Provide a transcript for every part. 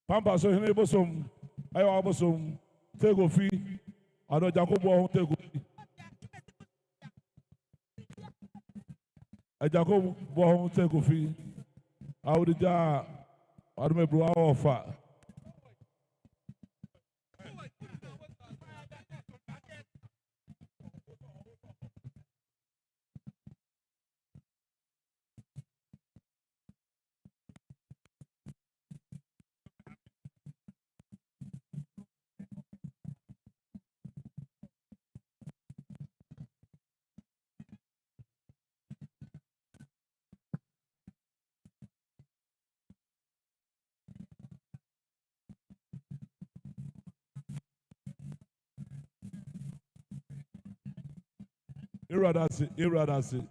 Pampa so hene bosom. Ayo abosom. Take ofi. Ado Jacob wo take ofi. Jacob wo take ofi. Awudija adome bro awofa. Iradasi.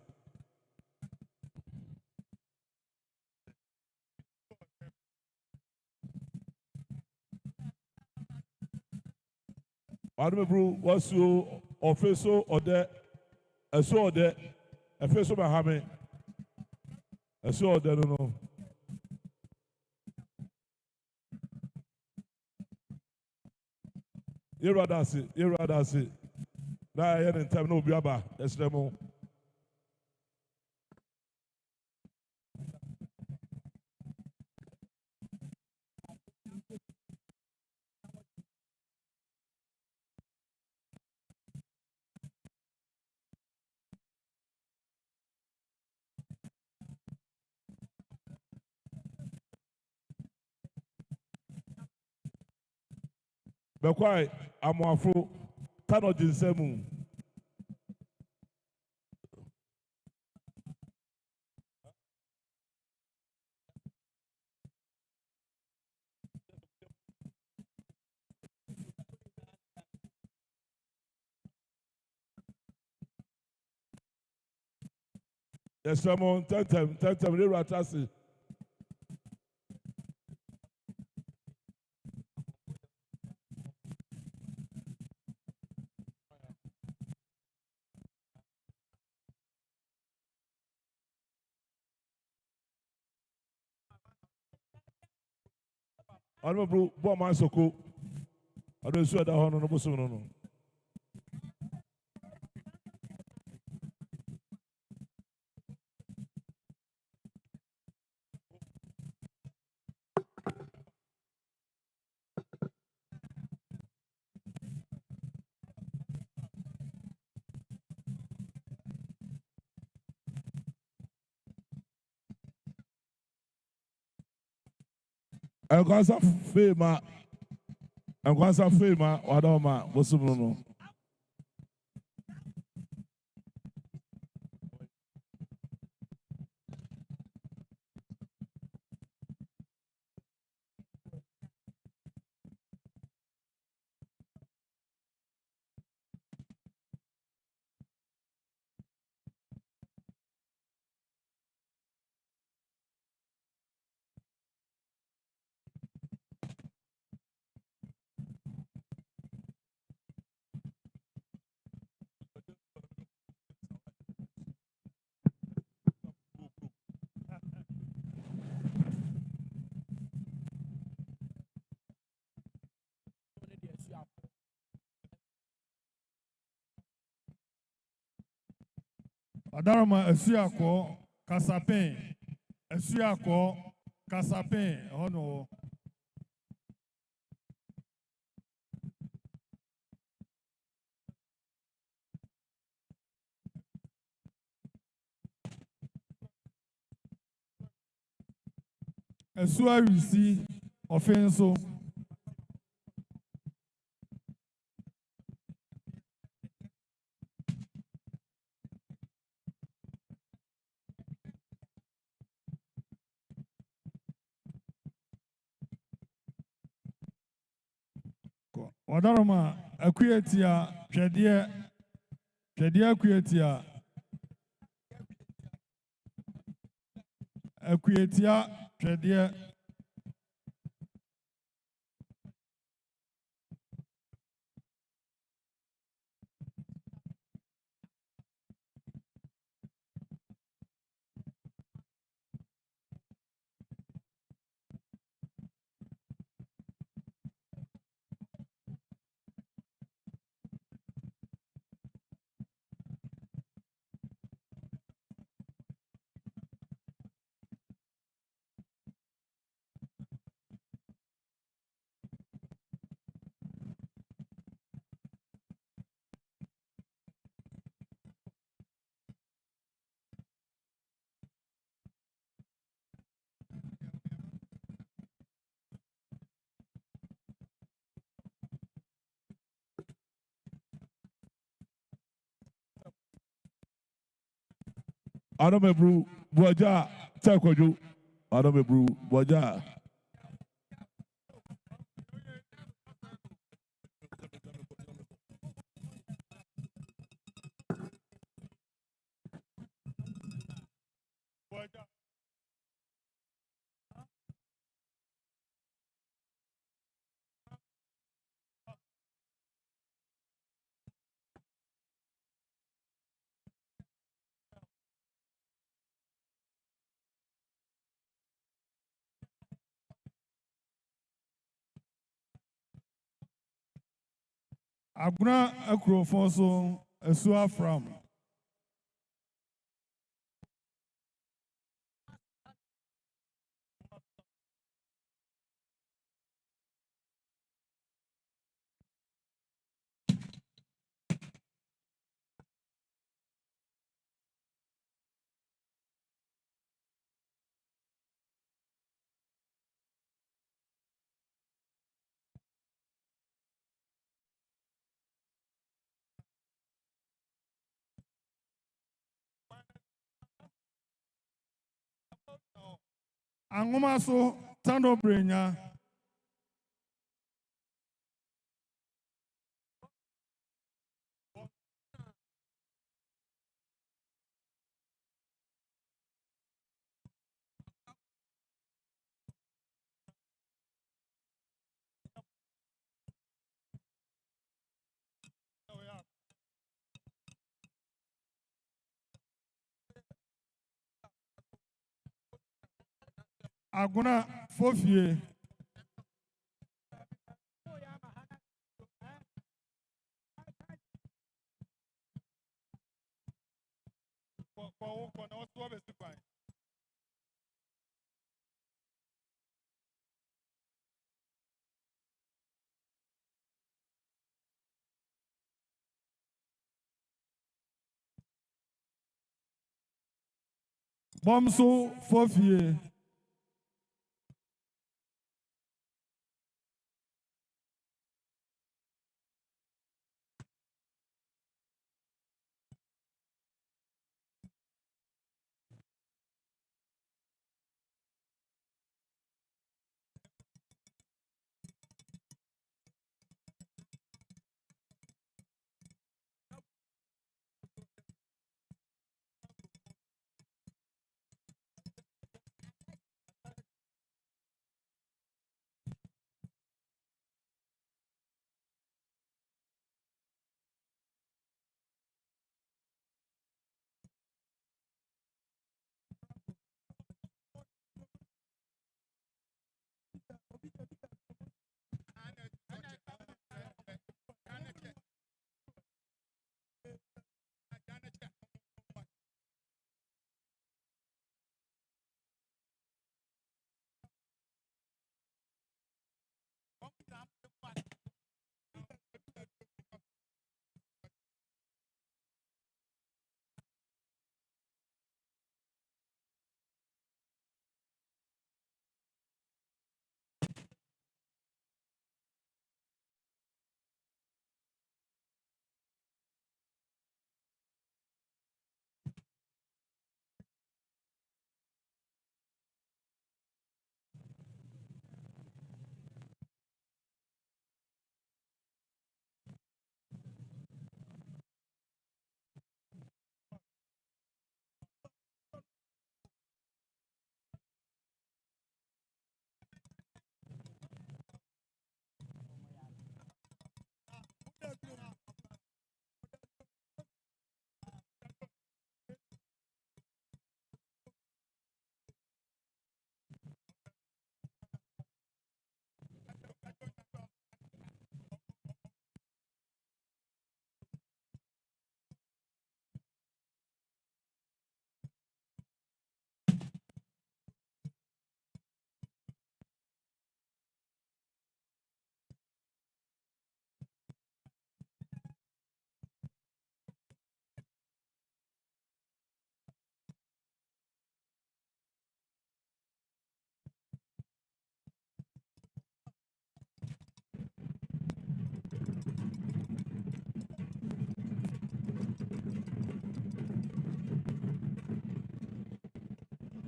Adome bro wasu ofeso ode eso ode efeso mahame eso ode no. Iradasi. Na ya ne time no biaba esremo. Bekwai amoafo tano jinsemu. Esremo tentem iradasi. Adome bro bo man soko. Ado su ada hono no bosom no. Enkwasa fema wadoma bosom no. Adarama Esuako Kasapin. Esuako Kasapin. Oh no. Esua Risi Offenso. Wadaroma Akuyetia Twedia Akuyetia Twedia Adomebru Boja Tekoju. Adomebru Boja. Aguna akurofo so esu afram. Angoma so tando brenya. Aguna fofie. Bomso fofie.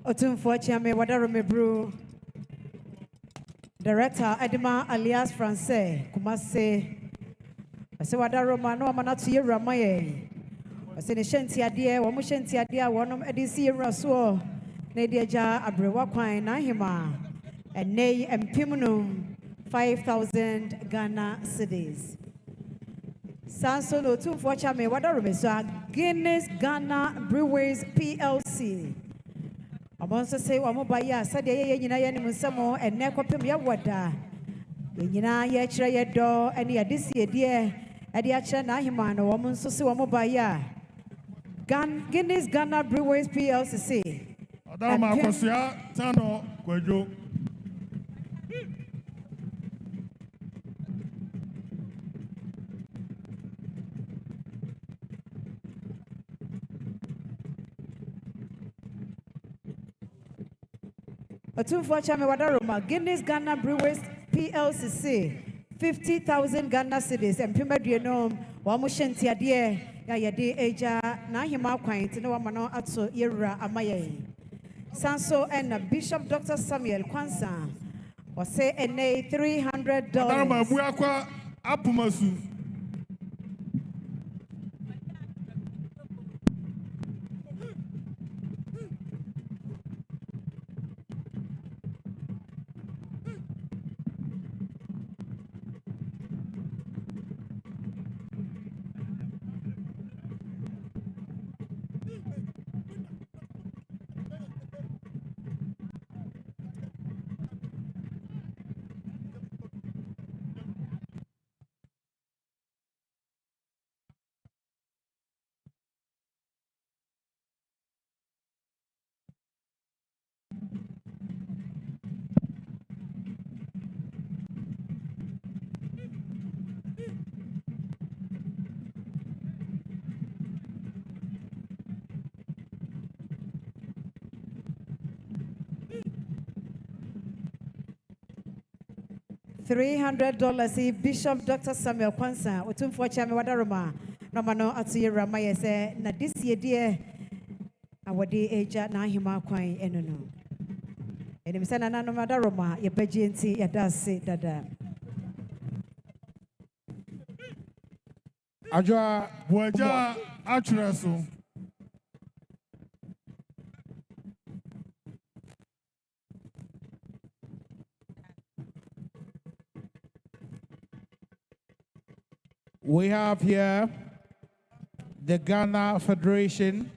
Otumfo Chiame Wadarome Bru. Director Edema alias Francais Kumase. I say Wadaroma no manatu ye ramaye. I say the shanty idea, one shanty idea, one of Edisi Rasuo. Nadiaja Abrewa Quine Nahima. And nay and Pimunum 5,000 Ghana cedis. Sanso no Otumfo Chiame Wadarome so Guinness Ghana Breweries PLC. Amonso say Wamobaya said ye yina Musamo and Nekopim Yawada. Yina ye chre ye do and ya this ye dear Adiacha Nahiman or woman so Wamobaya. Guinness Ghana Breweries PLC. Adama Kosia Tano Kwejo. Otumfo Chiame Wadaroma Guinness Ghana Breweries PLC 50,000 Ghana cedis and Pimaduanom Wamushanti Adie ya yade eja na hima kwant no wamano ato yewura amaye Sanso and Bishop Dr. Samuel Kwansa or say ene $300. Adama Buakwa Apumasu. $300 Bishop Dr. Samuel Kwansa Otumfo Chiame Wadaroma no mano ato yewura amaye say na this year dear awade eja na hima kwan eno no enim say na no Wadaroma ye bagye nti ye dase dada Ajwa Buaja Atreso. We have here the Ghana Federation.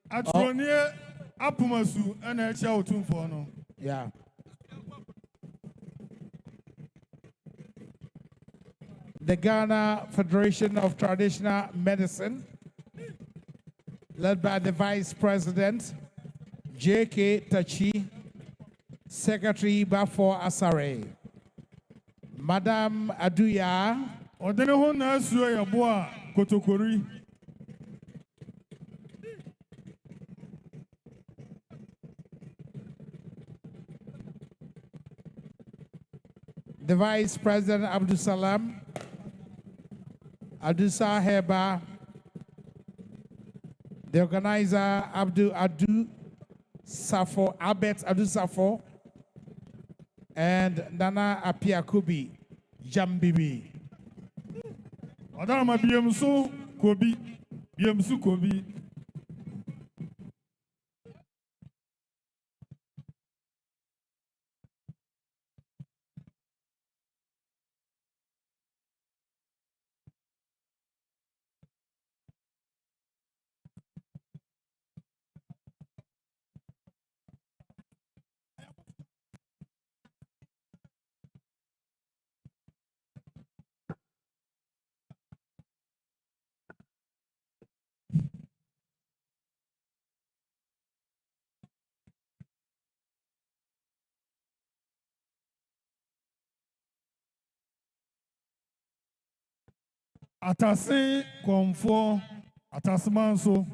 Atronie Apumasu and Echa Otumfo no. Yeah. The Ghana Federation of Traditional Medicine, led by the Vice President, J.K. Tachi, Secretary Bafo Asare, Madam Aduya, Odene ho na asuo ya bo a kotokori. the Vice President Abdul Salam, Asantehema, the organizer Adu Safo, Albert Adu Safo, and Nana Apiakubi Jambibi. Adama Biemsu Kobi. Biemsu Kobi. Atase Komfo Atasmanso.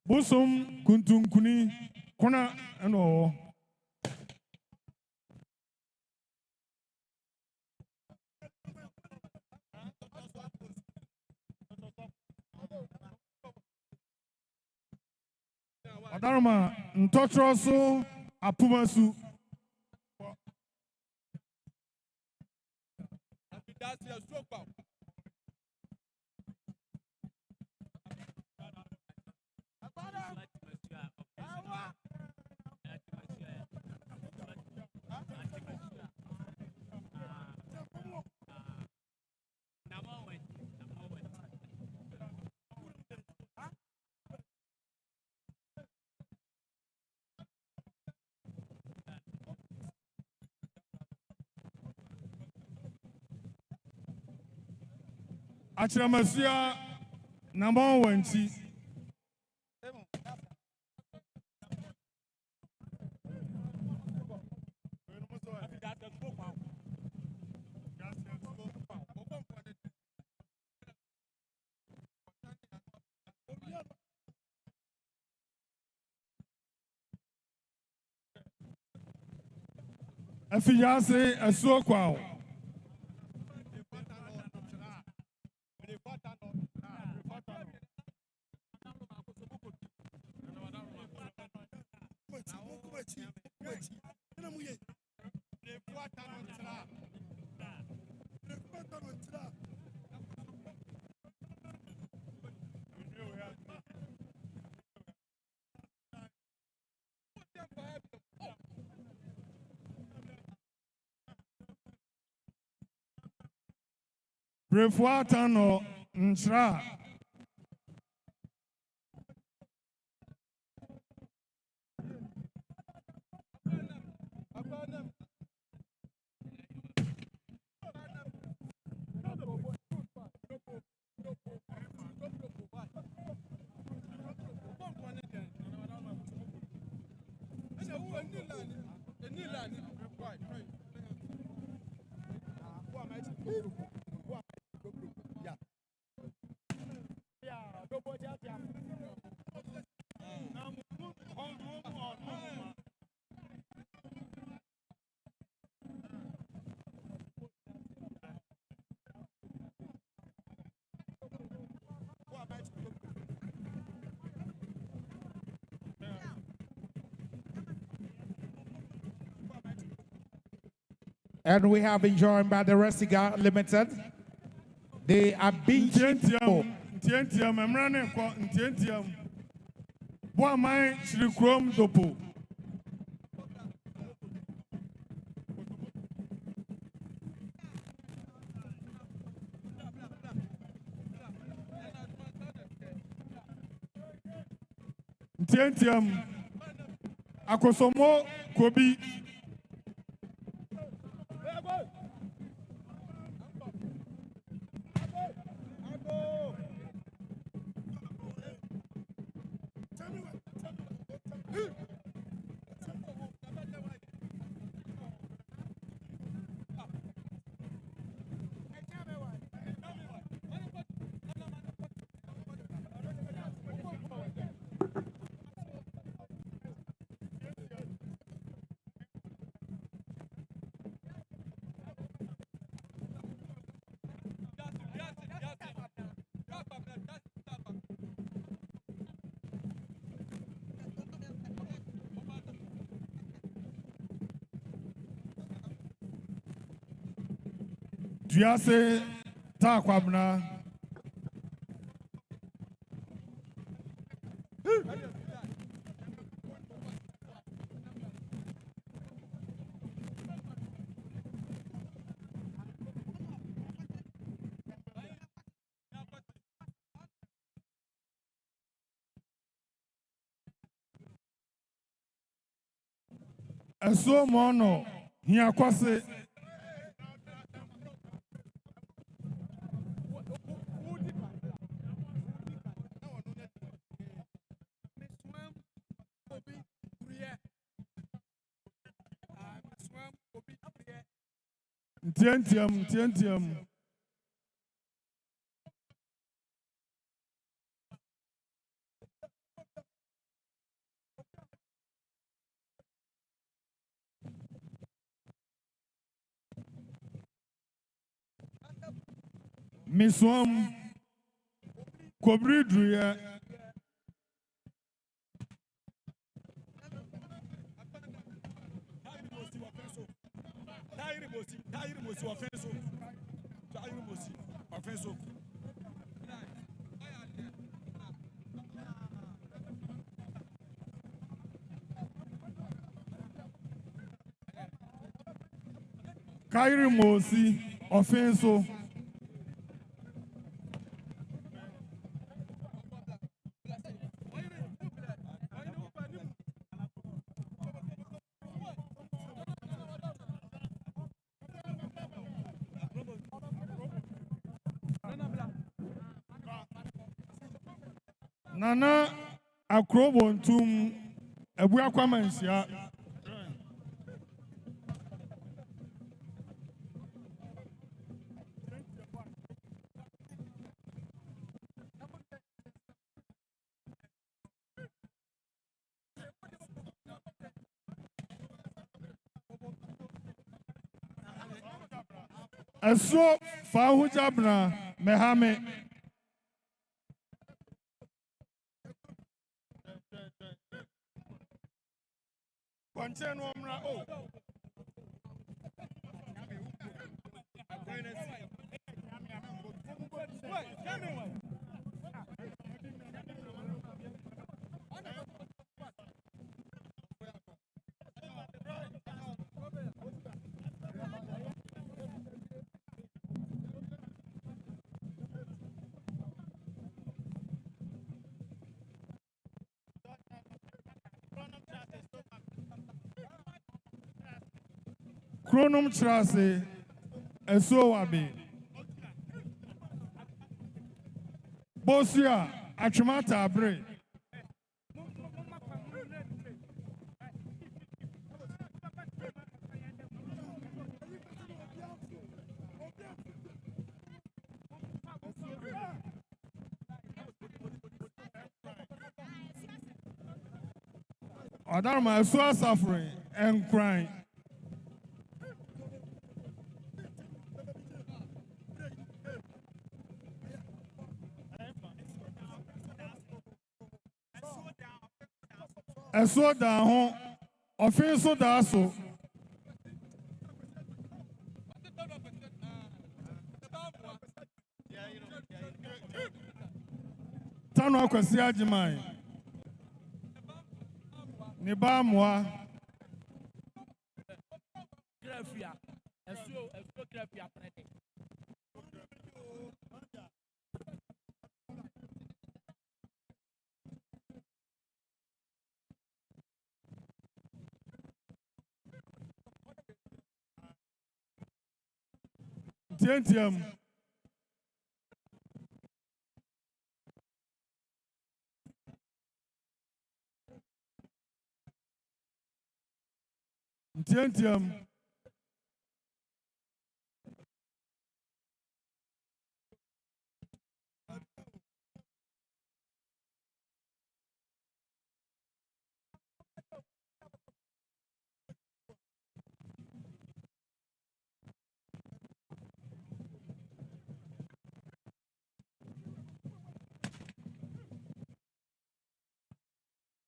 Bosom kuntunkuni kona eno. Adarma ntɔtrɔso apumasu. Achiramasua number 1 chi. Afiyase asuo kwao. Brefuatano nchra. And we have been joined by the Resiga Limited. They are being Ntientiam emrane ko ntientiam. Bo mai shirikrom dopo. Ntientiam akosomo kobi. Duase takwabna. Eso mono hiakwase. Ntientiam. Miswam Kobridruya Kairi Mosi offenso. Nana Akrobontum Ebuakwamansia. Eso Fahujabna Mehame. Chronum Trase Eso Wabi Bosia Achimata Abre Adarma Eso suffering and crying. Eso da ho offenso da so Tano akwasi agimai ne ba moa Grafia. Eso grafia prete. Tientiam Tientiam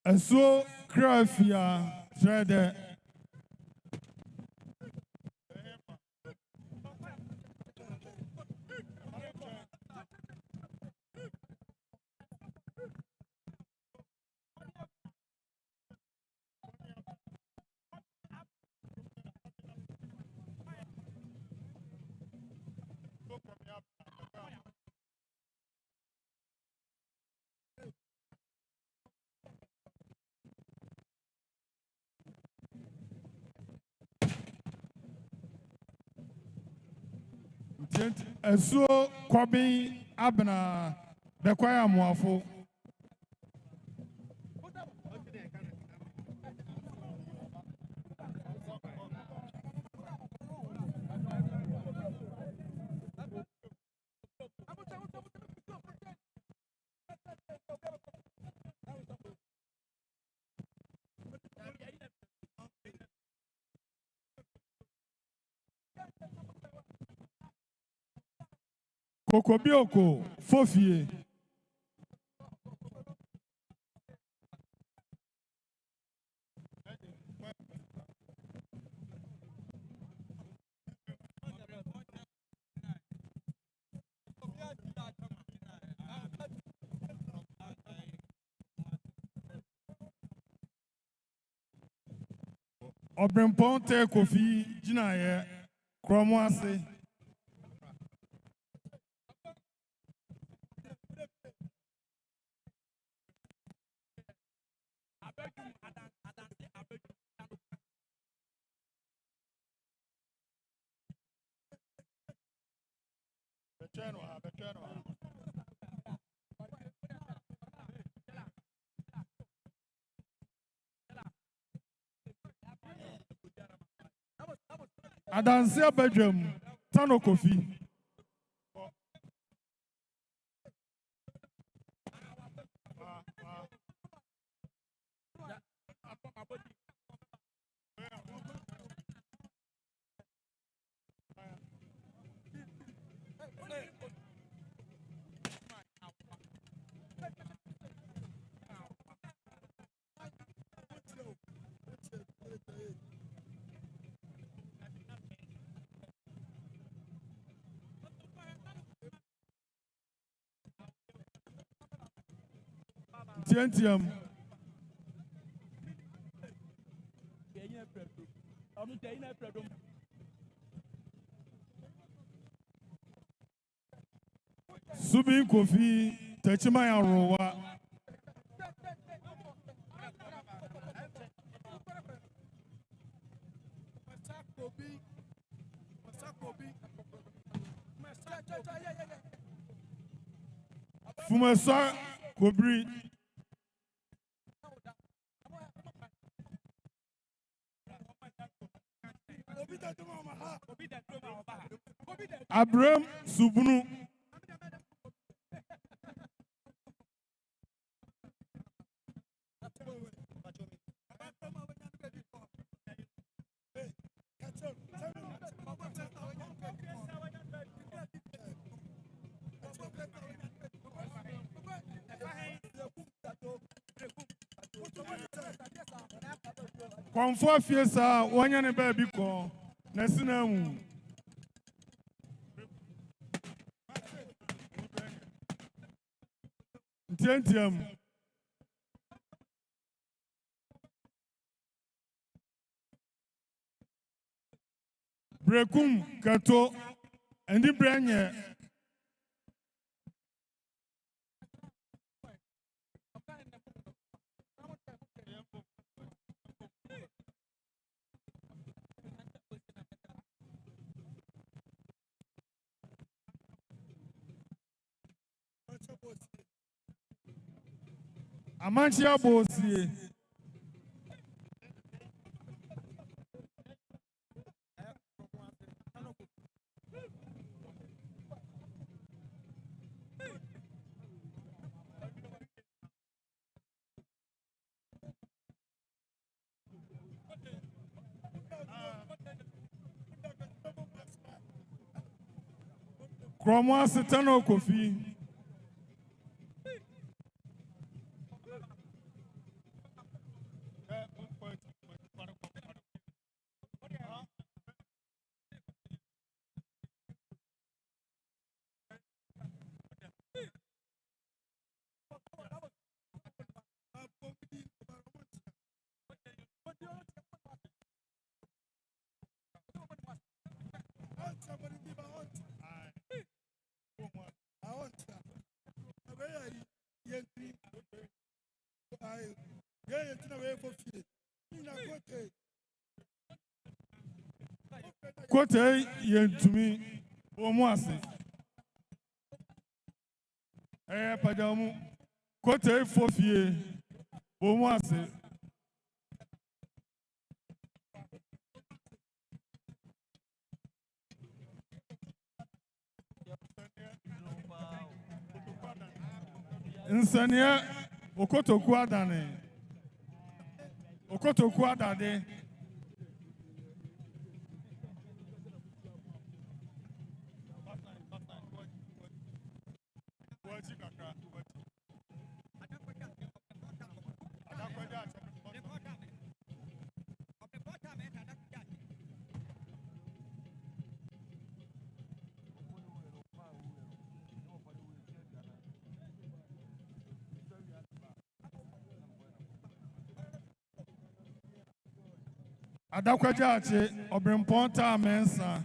Eso Grafia Trade Eso Kobi Abna Bekwaya Muafo Kokobioko Fofie. Obrempon te Kofi Jinaye Kromwase. Adanse Bedroom Tano Kofi. Tientiam. Subi Kofi Techimaya Rowa. Fumasa Kobri. Abraham Subunu. Konfo fiesa wanya ne baby ko na sinamu. Tientiam. Brekum Kato Endi Branye. Amanchia Bosie. Kromwase Tano Kofi. Kote yentumi omwase. Pajamu. Kote Fofie omwase. Nsania Okotoku Adane. Okotoku Adade. Adakwajache, Obrimponta Mensa.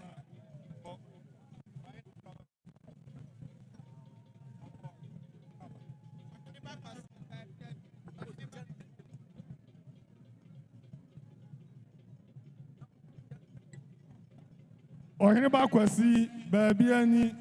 Ohene bakwasi, baby ani.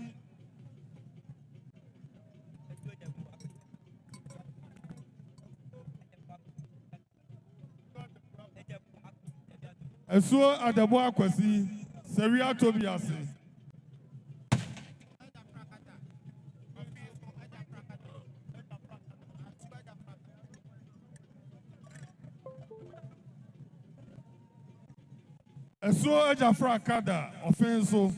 Esuo adabo akwasi, Seria Tobiase. Esuo Ejafra Kada, Opemsuo.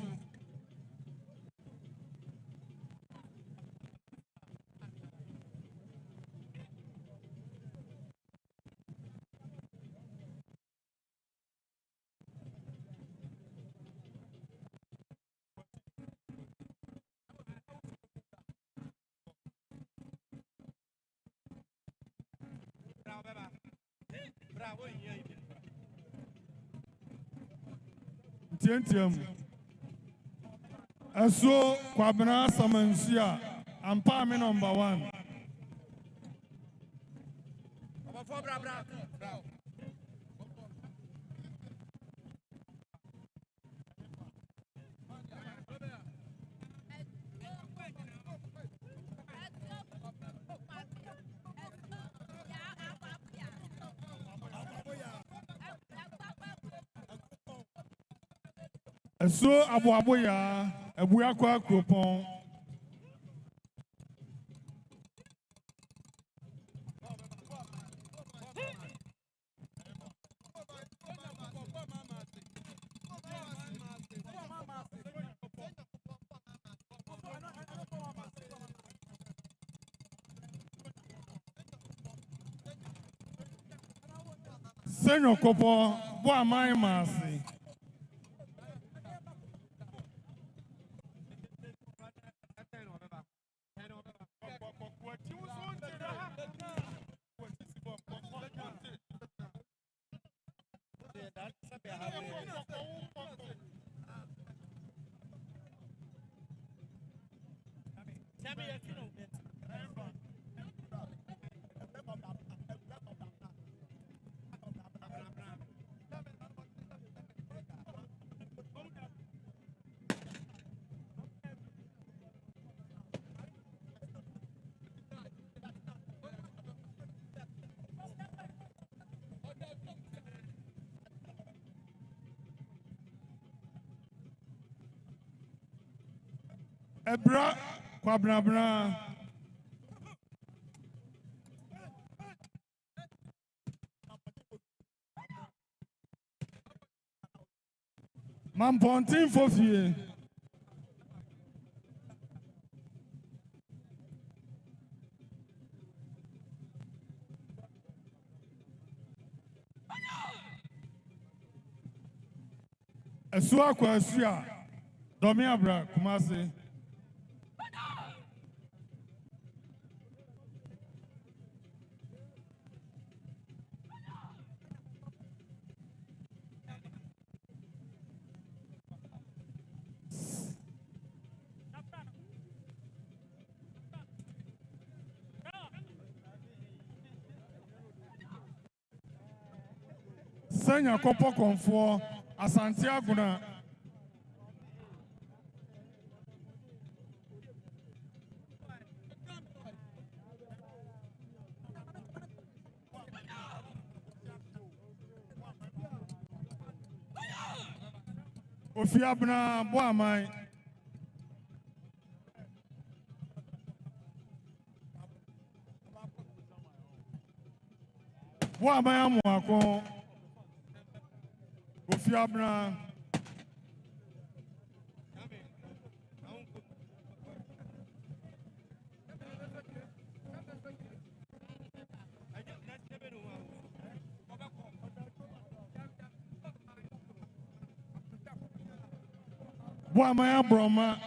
Tientiam. Esuo Kwabena Samansia, Ampame number 1. Esuo Abuabuya, Ebuyakwa Kropon. Senyo Kopo, Boamai Masi. Ebra Kwabrabra. Mampontin Fofie. Esua kwa Esua. Domi Abra Kumasi. Senya Kopo Konfo, Asantehema. Ofiabna Boamai. Boamai Amuako. Ofiabna. Boamaya Broma.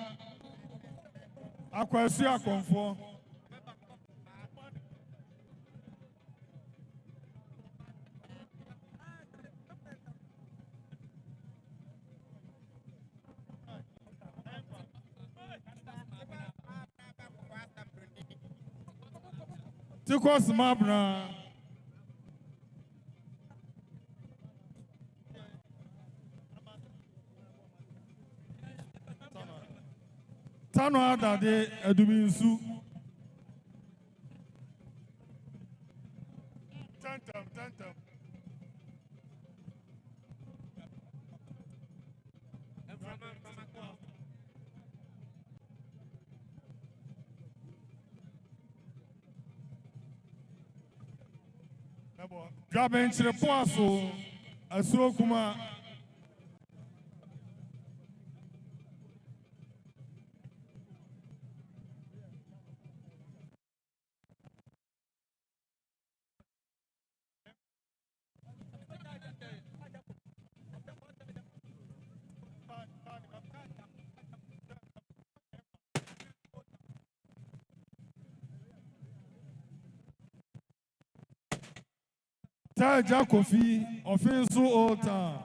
Aquasia Confor. Tikos Mabna. Tano Adade Eduminsu. Tantam. Gabench Repoaso. Asokuma. Tell Jacofi, offensive all time.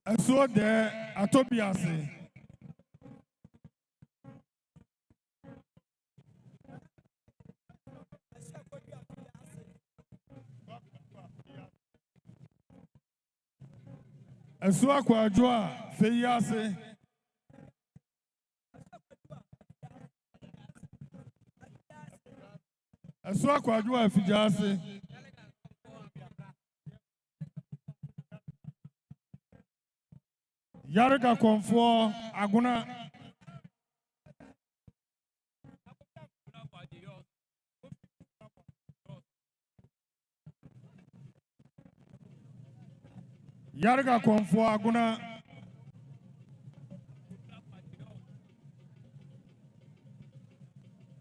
And so there, Atobiase. And so Aquajua, Feyase. And so Aquajua, Fijase. Yarika Comfort, Aguna. Yarika Comfort, Aguna.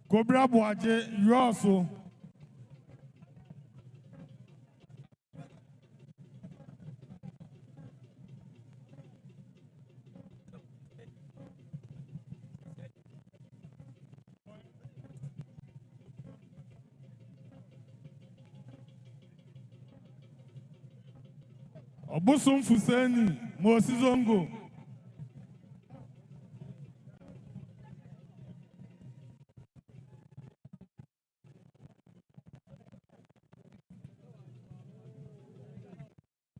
Cobra Boaje, you also. Obusum Fuseni, Mosizongo.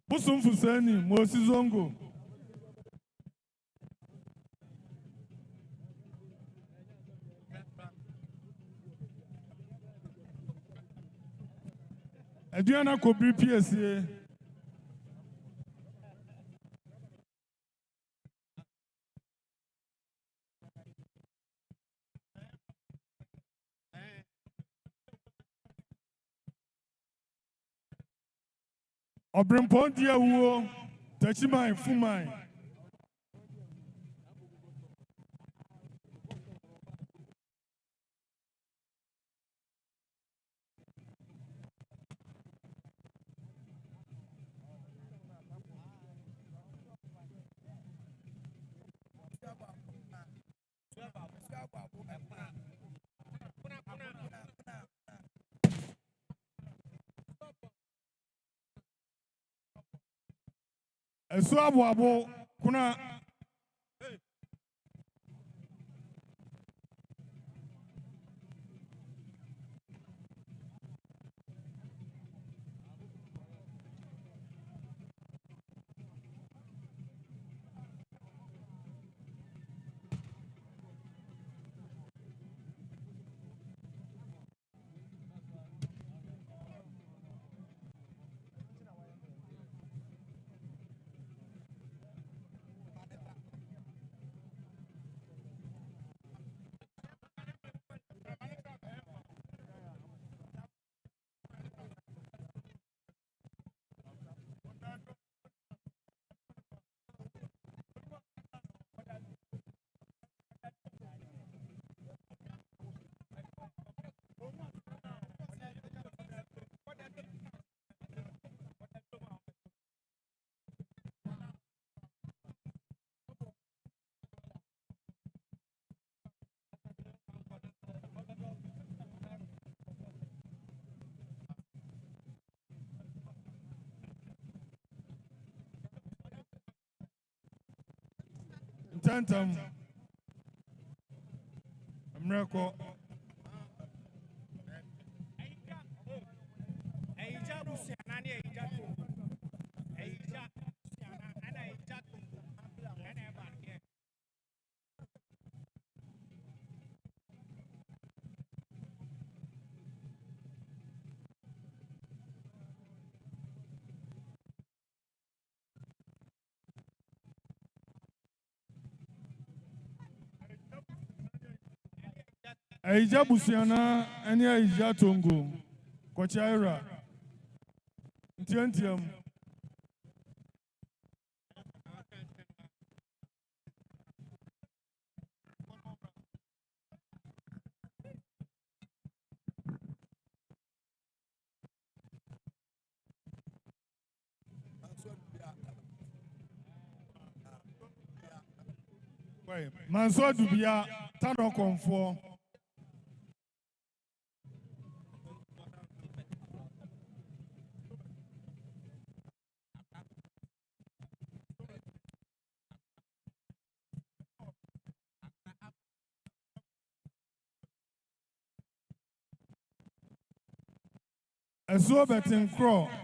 Busum Fuseni, Mosizongo. Adriana Kobri PSA. Obrimpon dia wo, Tachimai, Fumai. Esu abo kuna Tentam. Mreko. Eija busiana ene eija tongo. Kochaira. Ntiantiam. Manso dubia tano konfo. Esuo betin kro.